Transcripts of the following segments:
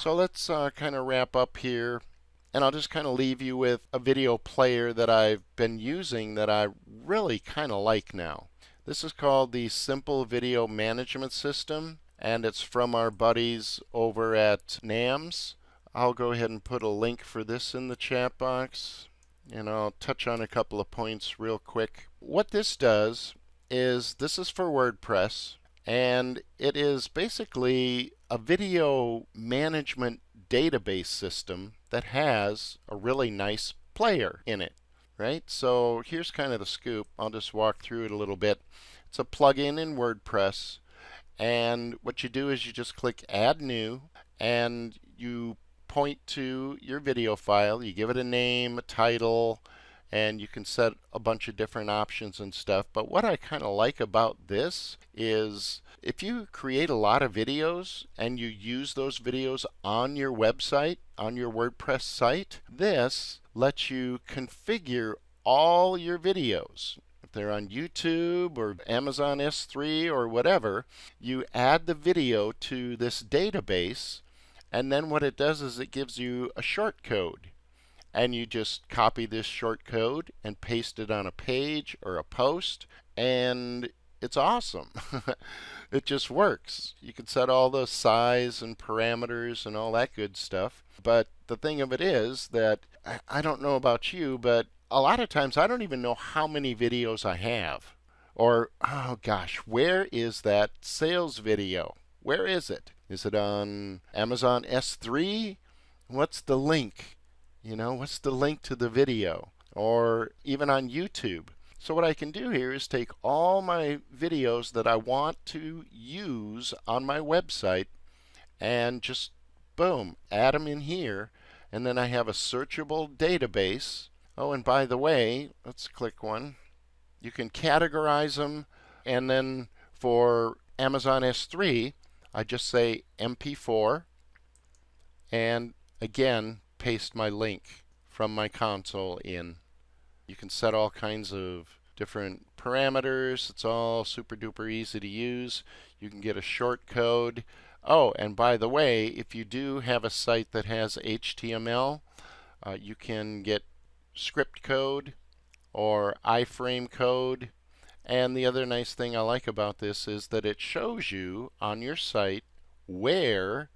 So let's kind of wrap up here, and I'll just kind of leave you with a video player that I've been using that I really kind of like now. This is called the Simple Video Management System, and it's from our buddies over at NAMS. I'll go ahead and put a link for this in the chat box, and I'll touch on a couple of points real quick. What this does is, this is for WordPress, and it is basically a video management database system that has a really nice player in it, right? So here's kind of the scoop. I'll just walk through it a little bit. It's a plugin in WordPress, and what you do is you just click Add New, and you point to your video file. You give it a name, a title, and you can set a bunch of different options and stuff. But what I kind of like about this is if you create a lot of videos and you use those videos on your website, on your WordPress site, this lets you configure all your videos. If they're on YouTube or Amazon S3 or whatever, you add the video to this database, and then what it does is it gives you a short code. And you just copy this short code and paste it on a page or a post, and it's awesome. It just works. You can set all the size and parameters and all that good stuff. But the thing of it is that I don't know about you, but a lot of times I don't even know how many videos I have. Or, oh gosh, where is that sales video? Where is it? Is it on Amazon S3? What's the link? What's the link to the video? Or even on YouTube. So what I can do here is take all my videos that I want to use on my website and just, boom, add them in here. And then I have a searchable database. Oh, and by the way, let's click one. You can categorize them. And then for Amazon S3, I just say MP4. And again, paste my link from my console in. You can set all kinds of different parameters. It's all super duper easy to use. You can get a short code. Oh, and by the way, if you do have a site that has HTML, you can get script code or iframe code. And the other nice thing I like about this is that it shows you on your site where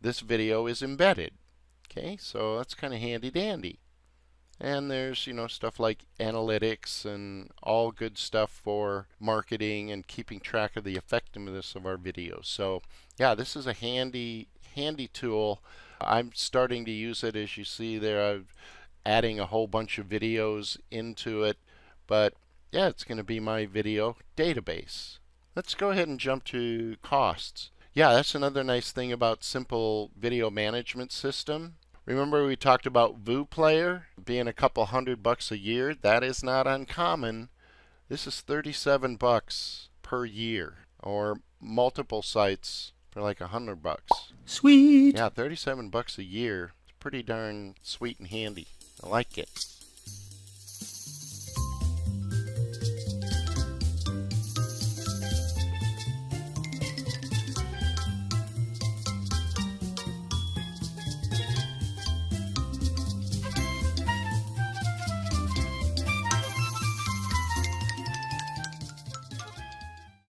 this video is embedded. Okay, so that's kind of handy dandy. And there's, stuff like analytics and all good stuff for marketing and keeping track of the effectiveness of our videos. So yeah, this is a handy tool. I'm starting to use it. As you see there, I'm adding a whole bunch of videos into it. But yeah, it's going to be my video database. Let's go ahead and jump to costs. Yeah, that's another nice thing about Simple Video Management System. Remember we talked about VooPlayer being a couple $100 a year? That is not uncommon. This is $37 per year, or multiple sites for like $100. Sweet. Yeah, $37 a year. It's pretty darn sweet and handy. I like it.